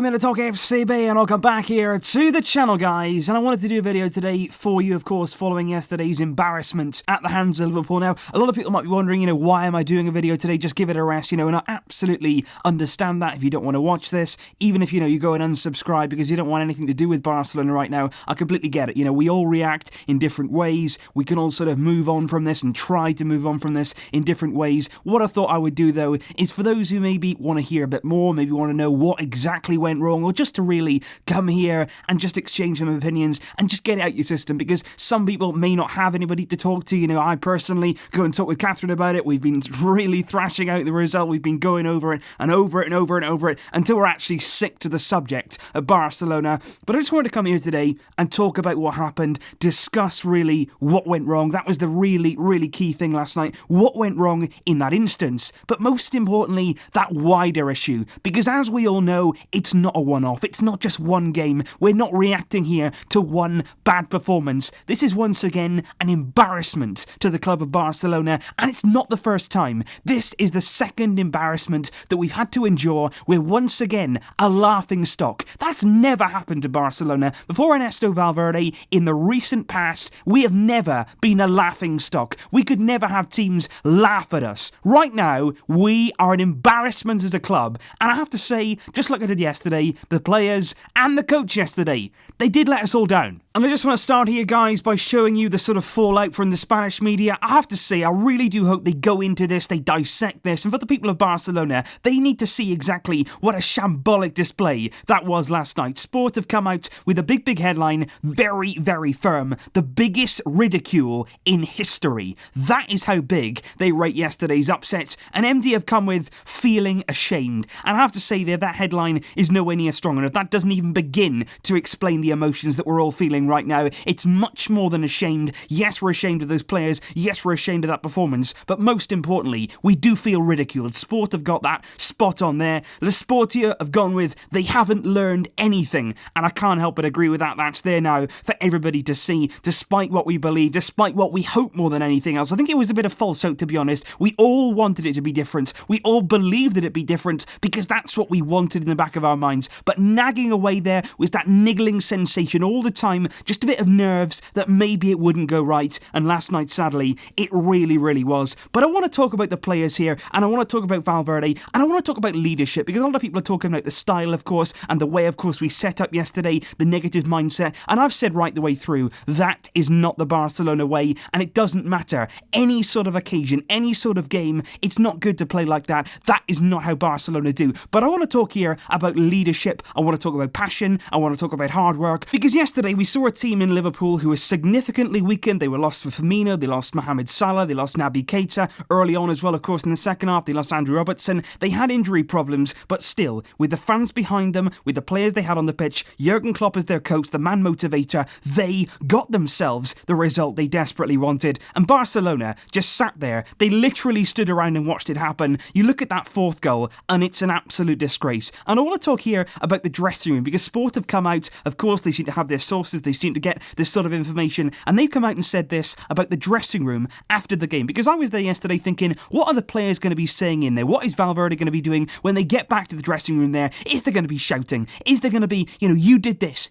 Welcome into TalkFCB and welcome back here to the channel, guys. And I wanted to do a video today for you, of course, following yesterday's embarrassment at the hands of Liverpool. Now, a lot of people might be wondering, why am I doing a video today? Just give it a rest, and I absolutely understand that if you don't want to watch this, even if, you go and unsubscribe because you don't want anything to do with Barcelona right now. I completely get it. We all react in different ways. We can all sort of move on from this and try to move on from this in different ways. What I thought I would do, though, is for those who maybe want to hear a bit more, maybe want to know what exactly went wrong, or just to really come here and just exchange some opinions and just get it out your system, because some people may not have anybody to talk to. I personally go and talk with Catherine about it. We've been really thrashing out the result. We've been going over it and over it and over and over it until we're actually sick to the subject of Barcelona. But I just wanted to come here today and talk about what happened, discuss really what went wrong. That was the really, really key thing last night. What went wrong in that instance? But most importantly, that wider issue, because as we all know, it's not a one-off. It's not just one game. We're not reacting here to one bad performance. This is once again an embarrassment to the club of Barcelona, and it's not the first time. This is the second embarrassment that we've had to endure. We're once again a laughing stock. That's never happened to Barcelona. Before Ernesto Valverde, in the recent past, we have never been a laughing stock. We could never have teams laugh at us. Right now, we are an embarrassment as a club, and I have to say, just like I did yesterday, the players and the coach yesterday, they did let us all down. And I just want to start here, guys, by showing you the sort of fallout from the Spanish media. I have to say, I really do hope they go into this, they dissect this, and for the people of Barcelona, they need to see exactly what a shambolic display that was last night. Sport have come out with a big headline, very, very firm. The biggest ridicule in history. That is how big they rate yesterday's upset. And MD have come with feeling ashamed. And I have to say that headline is nowhere near strong enough. That doesn't even begin to explain the emotions that we're all feeling right now. It's much more than ashamed. Yes, we're ashamed of those players. Yes, we're ashamed of that performance. But most importantly, we do feel ridiculed. Sport have got that spot on there. Le Sportier have gone with, they haven't learned anything. And I can't help but agree with that. That's there now for everybody to see, despite what we believe, despite what we hope more than anything else. I think it was a bit of false hope, to be honest. We all wanted it to be different. We all believed that it'd be different because that's what we wanted in the back of our minds. But nagging away there was that niggling sensation all the time, just a bit of nerves that maybe it wouldn't go right. And last night, sadly, it really, really was. But I want to talk about the players here, and I want to talk about Valverde, and I want to talk about leadership, because a lot of people are talking about the style, of course, and the way, of course, we set up yesterday, the negative mindset. And I've said right the way through, that is not the Barcelona way, and it doesn't matter. Any sort of occasion, any sort of game, it's not good to play like that. That is not how Barcelona do. But I want to talk here about leadership. I want to talk about passion. I want to talk about hard work, because yesterday we saw a team in Liverpool who was significantly weakened. They were lost for Firmino, they lost Mohamed Salah, they lost Naby Keita early on as well, of course, in the second half. They lost Andrew Robertson. They had injury problems, but still, with the fans behind them, with the players they had on the pitch, Jurgen Klopp as their coach, the man motivator, they got themselves the result they desperately wanted. And Barcelona just sat there. They literally stood around and watched it happen. You look at that fourth goal, and it's an absolute disgrace. And I want to talk here about the dressing room, because Sport have come out, of course, they seem to have their sources, they seem to get this sort of information, and they've come out and said this about the dressing room after the game. Because I was there yesterday thinking, what are the players going to be saying in there? What is Valverde going to be doing when they get back to the dressing room there? Is there going to be shouting? Is there going to be, you did this,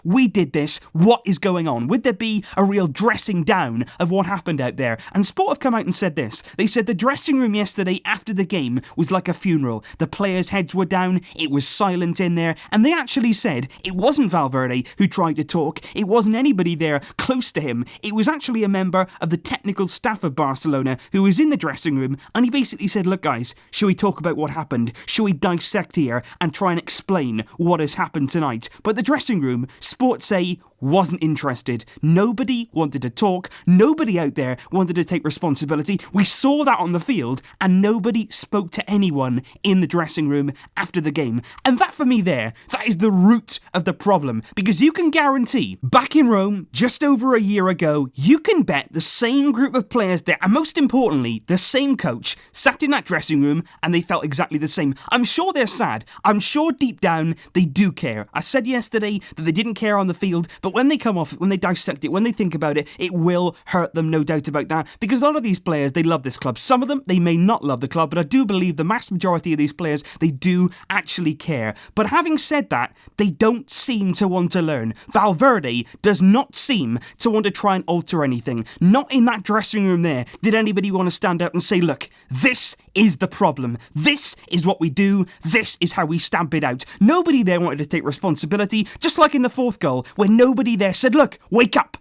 we did this, what is going on? Would there be a real dressing down of what happened out there? And Sport have come out and said this. They said the dressing room yesterday after the game was like a funeral. The players' heads were down, it was silent in there, and they actually said it wasn't Valverde who tried to talk, it wasn't anybody there close to him, it was actually a member of the technical staff of Barcelona who was in the dressing room, and he basically said, look guys, shall we talk about what happened? Shall we dissect here and try and explain what has happened tonight? But the dressing room, Sport say, wasn't interested. Nobody wanted to talk. Nobody out there wanted to take responsibility. We saw that on the field, and nobody spoke to anyone in the dressing room after the game. And that for me there, that is the root of the problem, because you can guarantee back in Rome just over a year ago, you can bet the same group of players there, and most importantly, the same coach sat in that dressing room and they felt exactly the same. I'm sure they're sad. I'm sure deep down they do care. I said yesterday that they didn't care on the field, but but when they come off it, when they dissect it, when they think about it, it will hurt them, no doubt about that, because a lot of these players, they love this club. Some of them, they may not love the club, but I do believe the mass majority of these players, they do actually care. But having said that, they don't seem to want to learn. Valverde does not seem to want to try and alter anything. Not in that dressing room there did anybody want to stand up and say, look, this is the problem. This is what we do. This is how we stamp it out. Nobody there wanted to take responsibility, just like in the fourth goal, where nobody there said, look, wake up,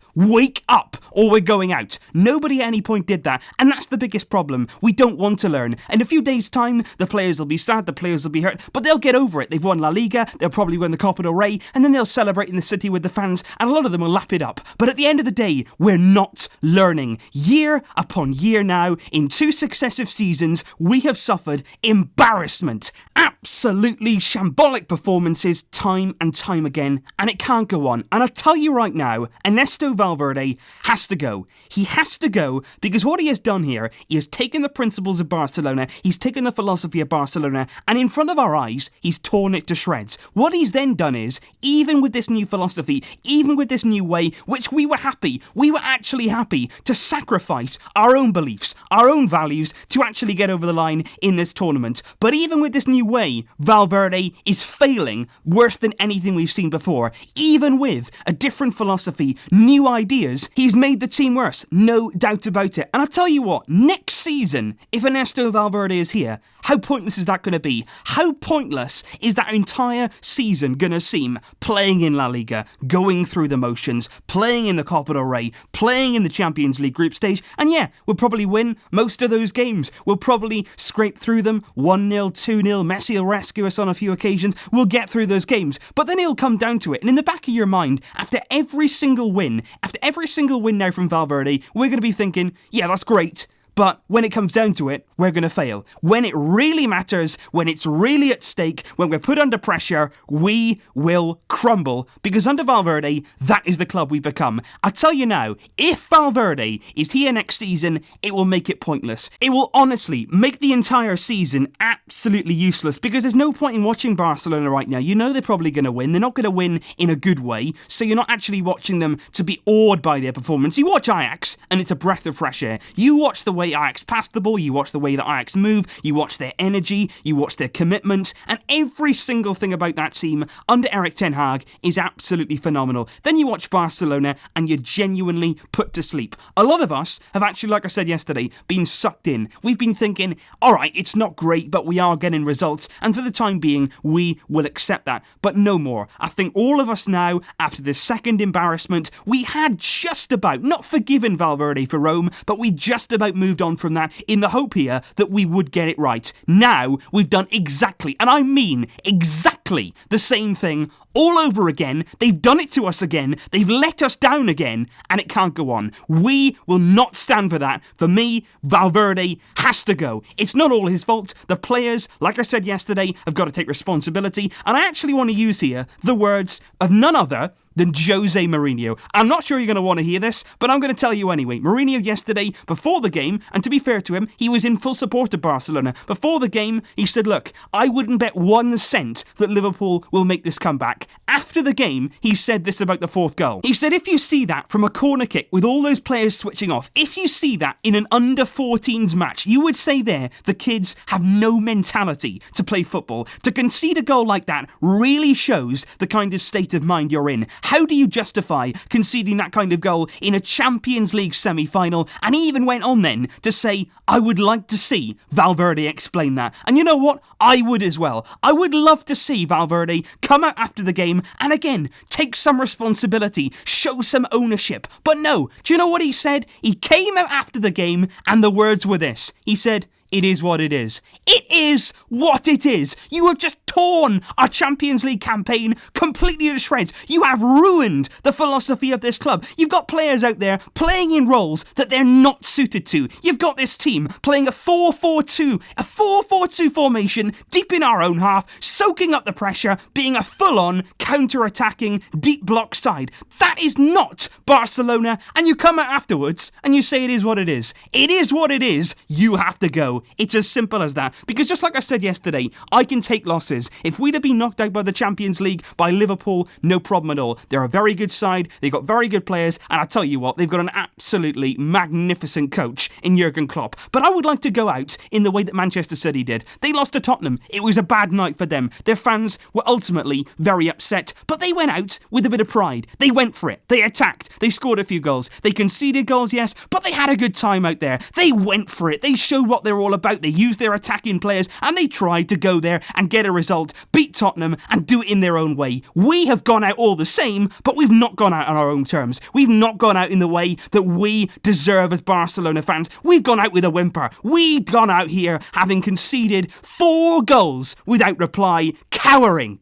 or we're going out. Nobody at any point did that, and that's the biggest problem. We don't want to learn. In a few days' time, the players will be sad, the players will be hurt, but they'll get over it. They've won La Liga, they'll probably win the Copa del Rey, and then they'll celebrate in the city with the fans, and a lot of them will lap it up. But at the end of the day, we're not learning. Year upon year now, in 2 successive seasons, we have suffered embarrassment. Absolutely shambolic performances time and time again, and it can't go on. And I tell you right now, Ernesto Valverde has to go. He has to go because what he has done here, he has taken the principles of Barcelona, he's taken the philosophy of Barcelona, and in front of our eyes, he's torn it to shreds. What he's then done is, even with this new philosophy, even with this new way, which we were actually happy to sacrifice our own beliefs, our own values, to actually get over the line in this tournament. But even with this new way, Valverde is failing worse than anything we've seen before. Even with a different philosophy, new ideas, he's made the team worse, no doubt about it. And I'll tell you what, next season, if Ernesto Valverde is here, how pointless is that going to be? How pointless is that entire season going to seem? Playing in La Liga, going through the motions, playing in the Copa del Rey, playing in the Champions League group stage, and yeah, we'll probably win most of those games. We'll probably scrape through them, 1-0, 2-0, Messi will rescue us on a few occasions, we'll get through those games, but then it'll come down to it, and in the back of your mind, after every single win now from Valverde, we're going to be thinking, yeah, that's great. But when it comes down to it, we're going to fail. When it really matters, when it's really at stake, when we're put under pressure, we will crumble. Because under Valverde, that is the club we've become. I tell you now, if Valverde is here next season, it will make it pointless. It will honestly make the entire season absolutely useless because there's no point in watching Barcelona right now. You know they're probably going to win. They're not going to win in a good way, so you're not actually watching them to be awed by their performance. You watch Ajax, and it's a breath of fresh air. You watch the way Ajax pass the ball, you watch the way that Ajax move, you watch their energy, you watch their commitment, and every single thing about that team under Erik ten Hag is absolutely phenomenal. Then you watch Barcelona and you're genuinely put to sleep. A lot of us have actually, like I said yesterday, been sucked in. We've been thinking, alright, it's not great, but we are getting results, and for the time being, we will accept that. But no more. I think all of us now, after the second embarrassment, we had just about, not forgiven Valverde for Rome, but we just about moved on from that in the hope here that we would get it right. Now, we've done exactly, and I mean exactly, the same thing all over again. They've done it to us again. They've let us down again, and it can't go on. We will not stand for that. For me, Valverde has to go. It's not all his fault. The players, like I said yesterday, have got to take responsibility, and I actually want to use here the words of none other than Jose Mourinho. I'm not sure you're going to want to hear this, but I'm going to tell you anyway. Mourinho yesterday, before the game, and to be fair to him, he was in full support of Barcelona. Before the game, he said, look, I wouldn't bet 1 cent that Liverpool will make this comeback. After the game, he said this about the fourth goal. He said, if you see that from a corner kick with all those players switching off, if you see that in an under-14s match, you would say there, the kids have no mentality to play football. To concede a goal like that really shows the kind of state of mind you're in. How do you justify conceding that kind of goal in a Champions League semi-final? And he even went on then to say, I would like to see Valverde explain that. And you know what? I would as well. I would love to see Valverde come out after the game and again, take some responsibility, show some ownership. But no, do you know what he said? He came out after the game and the words were this. He said, it is what it is. It is what it is. You have just torn our Champions League campaign completely to shreds. You have ruined the philosophy of this club. You've got players out there playing in roles that they're not suited to. You've got this team playing a 4-4-2 formation deep in our own half, soaking up the pressure, being a full-on counter-attacking deep block side. That is not Barcelona, and you come out afterwards and you say it is what it is. It is what it is. You have to go. go. It's as simple as that. Because just like I said yesterday, I can take losses. If we'd have been knocked out by the Champions League, by Liverpool, no problem at all. They're a very good side, they've got very good players, and I tell you what, they've got an absolutely magnificent coach in Jurgen Klopp. But I would like to go out in the way that Manchester City did. They lost to Tottenham. It was a bad night for them. Their fans were ultimately very upset, but they went out with a bit of pride. They went for it. They attacked. They scored a few goals. They conceded goals, yes, but they had a good time out there. They went for it. They showed what they're all about. They used their attacking players, and they tried to go there and get a result, beat Tottenham, and do it in their own way. We have gone out all the same, but we've not gone out on our own terms. We've not gone out in the way that we deserve as Barcelona fans. We've gone out with a whimper. We've gone out here having conceded 4 goals without reply, cowering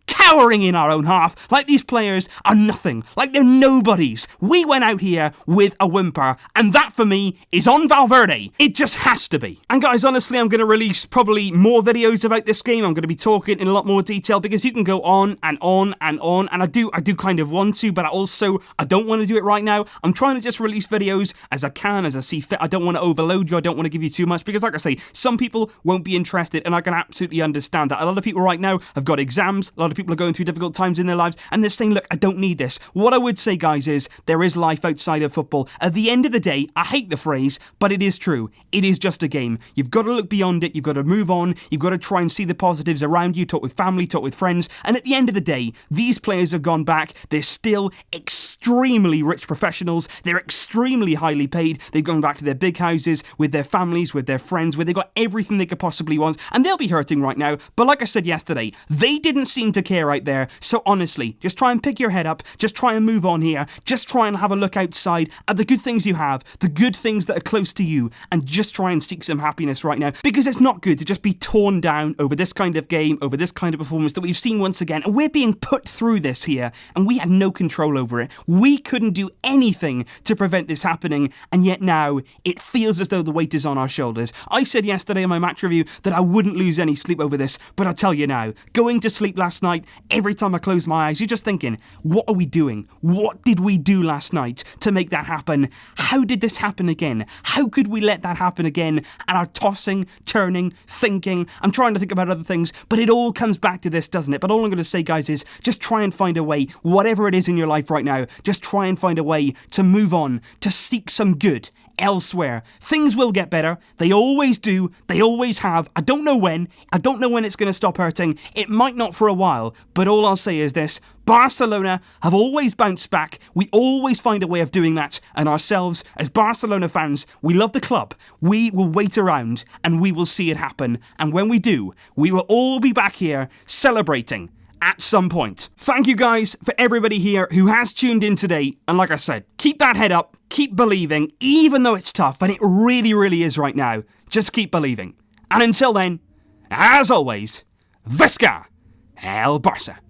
in our own half, like these players are nothing, like they're nobodies. We went out here with a whimper, and that for me is on Valverde. It just has to be. And guys, honestly, I'm going to release probably more videos about this game. I'm going to be talking in a lot more detail, because you can go on and on and on, and I do kind of want to, but I don't want to do it right now. I'm trying to just release videos as I can, as I see fit. I don't want to overload you. I don't want to give you too much, because like I say, some people won't be interested, and I can absolutely understand that. A lot of people right now have got exams. A lot of people are going through difficult times in their lives, and they're saying, look, I don't need this. What I would say, guys, is there is life outside of football. At the end of the day, I hate the phrase, but it is true. It is just a game. You've got to look beyond it. You've got to move on. You've got to try and see the positives around you, talk with family, talk with friends, and at the end of the day, these players have gone back. They're still extremely rich professionals. They're extremely highly paid. They've gone back to their big houses with their families, with their friends, where they've got everything they could possibly want, and they'll be hurting right now. But like I said yesterday, they didn't seem to care out there. So honestly, just try and pick your head up, just try and move on here, just try and have a look outside at the good things you have, the good things that are close to you, and just try and seek some happiness right now, because it's not good to just be torn down over this kind of game, over this kind of performance that we've seen once again, and we're being put through this here, and we had no control over it. We couldn't do anything to prevent this happening, and yet now it feels as though the weight is on our shoulders. I said yesterday in my match review that I wouldn't lose any sleep over this, but I tell you now, going to sleep last night, every time I close my eyes, you're just thinking, what are we doing? What did we do last night to make that happen? How did this happen again? How could we let that happen again? And our tossing, turning, thinking, I'm trying to think about other things, but it all comes back to this, doesn't it? But all I'm going to say, guys, is just try and find a way, whatever it is in your life right now, just try and find a way to move on, to seek some good elsewhere. Things will get better. They always do. They always have. I don't know when. I don't know when it's going to stop hurting. It might not for a while, but all I'll say is this: Barcelona have always bounced back. We always find a way of doing that, and ourselves, as Barcelona fans, we love the club. We will wait around, and we will see it happen. And when we do, we will all be back here celebrating at some point. Thank you guys for everybody here who has tuned in today. And like I said, keep that head up, keep believing, even though it's tough, and it really, really is right now. Just keep believing. And until then, as always, Visca el Barça.